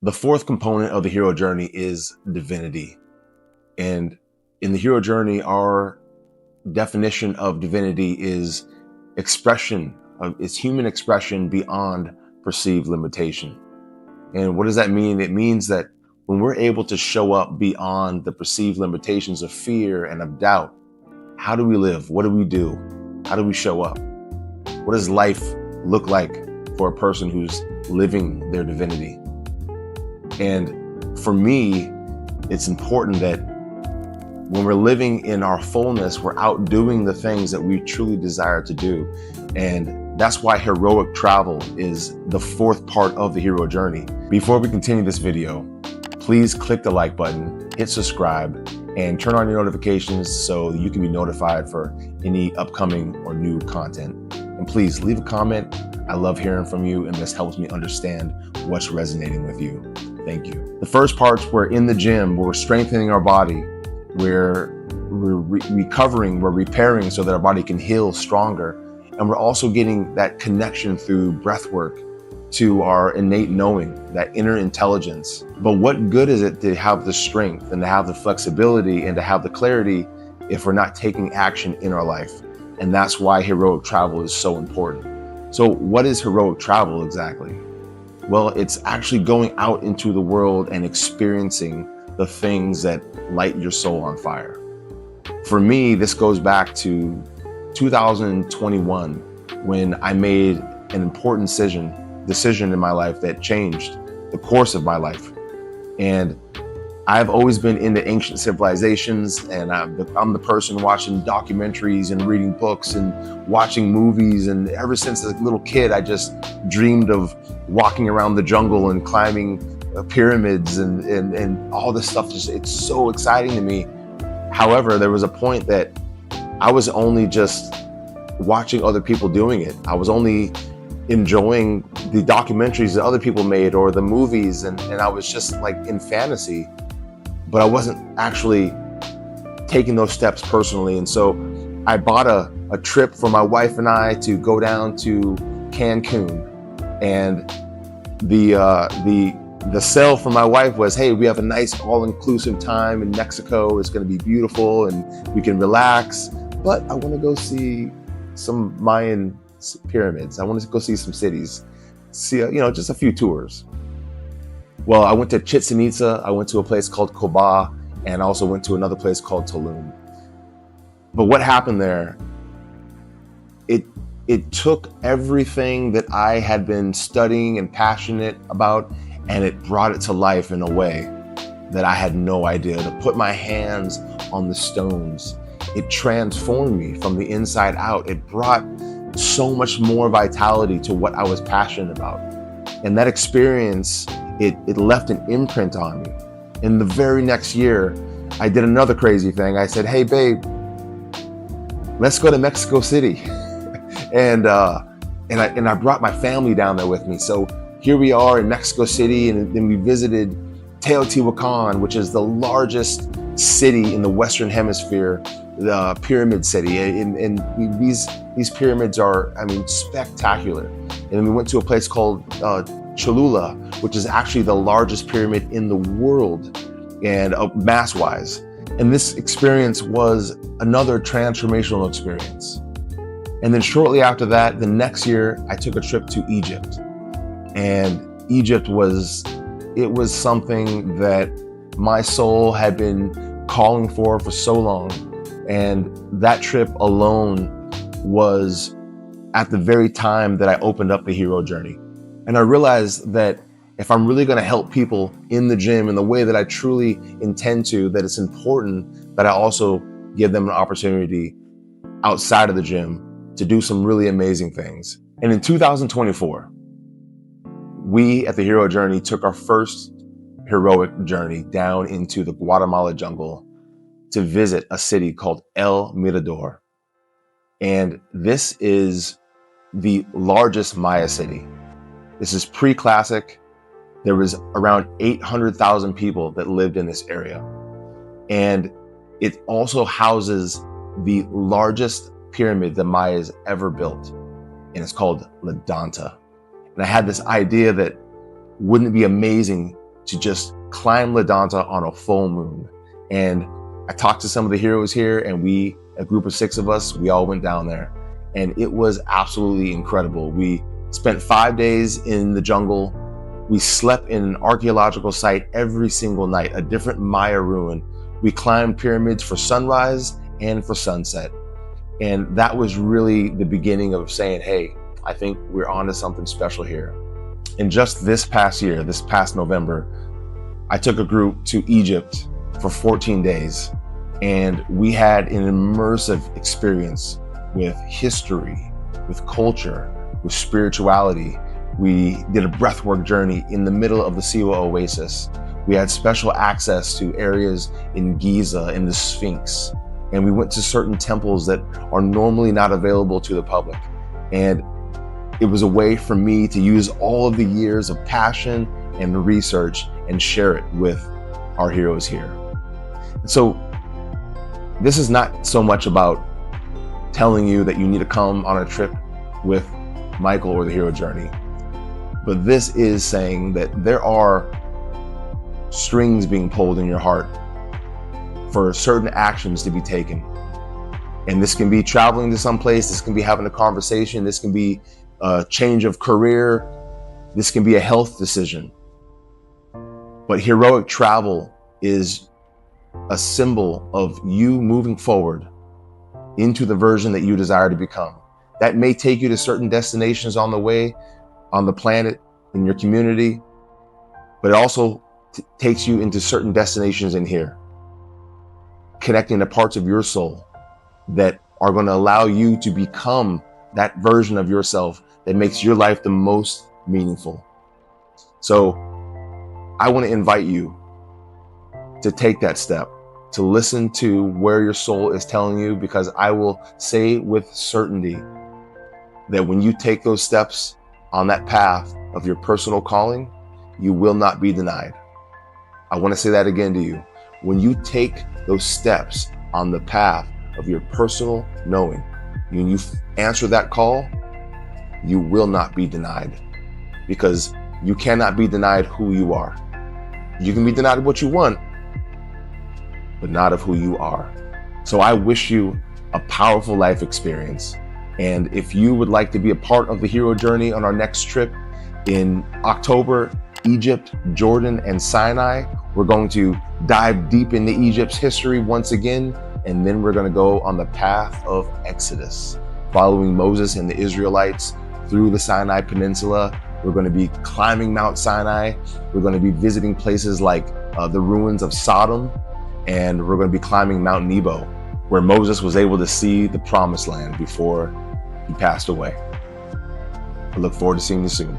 The fourth component of the hero journey is divinity. And in the hero journey, our definition of divinity is expression of it's human expression beyond perceived limitation. And what does that mean? It means that when we're able to show up beyond the perceived limitations of fear and of doubt, how do we live? What do we do? How do we show up? What does life look like for a person who's living their divinity? And for me, it's important that when we're living in our fullness, we're out doing the things that we truly desire to do. And that's why heroic travel is the fourth part of the hero journey. Before we continue this video, please click the like button, hit subscribe, and turn on your notifications so you can be notified for any upcoming or new content. And please leave a comment. I love hearing from you, and this helps me understand what's resonating with you. Thank you. The first parts, we're in the gym, we're strengthening our body, we're recovering, we're repairing so that our body can heal stronger. And we're also getting that connection through breath work to our innate knowing, that inner intelligence. But what good is it to have the strength and to have the flexibility and to have the clarity if we're not taking action in our life? And that's why heroic travel is so important. So what is heroic travel exactly? Well, it's actually going out into the world and experiencing the things that light your soul on fire. For me, this goes back to 2021 when I made an important decision in my life that changed the course of my life. And I've always been into ancient civilizations, and I'm the person watching documentaries and reading books and watching movies. And ever since a little kid, I just dreamed of walking around the jungle and climbing pyramids and all this stuff. It's so exciting to me. However, there was a point that I was only just watching other people doing it. I was only enjoying the documentaries that other people made or the movies, and I was just like in fantasy, but I wasn't actually taking those steps personally. And so I bought a trip for my wife and I to go down to Cancun, and the sell for my wife was, hey, we have a nice all-inclusive time in Mexico. It's going to be beautiful and we can relax, but I want to go see some Mayan pyramids. I want to go see some cities, see, just a few tours. Well, I went to Chichen Itza, I went to a place called Coba, and I also went to another place called Tulum. But what happened there, it took everything that I had been studying and passionate about, and it brought it to life in a way that I had no idea. To put my hands on the stones, it transformed me from the inside out. It brought so much more vitality to what I was passionate about. And that experience, it left an imprint on me. In the very next year, I did another crazy thing. I said, hey babe, let's go to Mexico City. and I brought my family down there with me. So here we are in Mexico City, and then we visited Teotihuacan, which is the largest city in the Western Hemisphere, the pyramid city. And these pyramids are, spectacular. And then we went to a place called Cholula, which is actually the largest pyramid in the world, and mass-wise. And this experience was another transformational experience. And then shortly after that, the next year, I took a trip to Egypt. And Egypt was something that my soul had been calling for so long. And that trip alone was at the very time that I opened up the hero journey. And I realized that if I'm really going to help people in the gym in the way that I truly intend to, that it's important that I also give them an opportunity outside of the gym to do some really amazing things. And in 2024, we at the Hero Journey took our first heroic journey down into the Guatemala jungle to visit a city called El Mirador. And this is the largest Maya city. This is pre-classic. There was around 800,000 people that lived in this area. And it also houses the largest pyramid the Mayas ever built. And it's called La Danta. And I had this idea that wouldn't it be amazing to just climb Ladanta on a full moon. And I talked to some of the heroes here, and a group of 6 of us, we all went down there. And it was absolutely incredible. We spent 5 days in the jungle. We slept in an archaeological site every single night, a different Maya ruin. We climbed pyramids for sunrise and for sunset. And that was really the beginning of saying, hey, I think we're onto something special here. And just this past year, this past November, I took a group to Egypt for 14 days. And we had an immersive experience with history, with culture, with spirituality. We did a breathwork journey in the middle of the Siwa Oasis. We had special access to areas in Giza and the Sphinx. And we went to certain temples that are normally not available to the public. And it was a way for me to use all of the years of passion and research and share it with our heroes here. So this is not so much about telling you that you need to come on a trip with Michael or the Hero Journey, but this is saying that there are strings being pulled in your heart for certain actions to be taken. And this can be traveling to some place, this can be having a conversation, this can be a change of career, this can be a health decision. But heroic travel is a symbol of you moving forward into the version that you desire to become. That may take you to certain destinations on the way, on the planet, in your community, but it also takes you into certain destinations in here, connecting the parts of your soul that are going to allow you to become that version of yourself that makes your life the most meaningful. So I want to invite you to take that step, to listen to where your soul is telling you, because I will say with certainty that when you take those steps on that path of your personal calling, you will not be denied. I want to say that again to you. When you take those steps on the path of your personal knowing, when you answer that call, you will not be denied, because you cannot be denied who you are. You can be denied of what you want, but not of who you are. So I wish you a powerful life experience. And if you would like to be a part of the Hero Journey on our next trip in October, Egypt, Jordan, and Sinai, we're going to dive deep into Egypt's history once again, and then we're going to go on the path of Exodus, following Moses and the Israelites through the Sinai Peninsula. We're going to be climbing Mount Sinai. We're going to be visiting places like the ruins of Sodom, and we're going to be climbing Mount Nebo, where Moses was able to see the promised land before he passed away. I look forward to seeing you soon.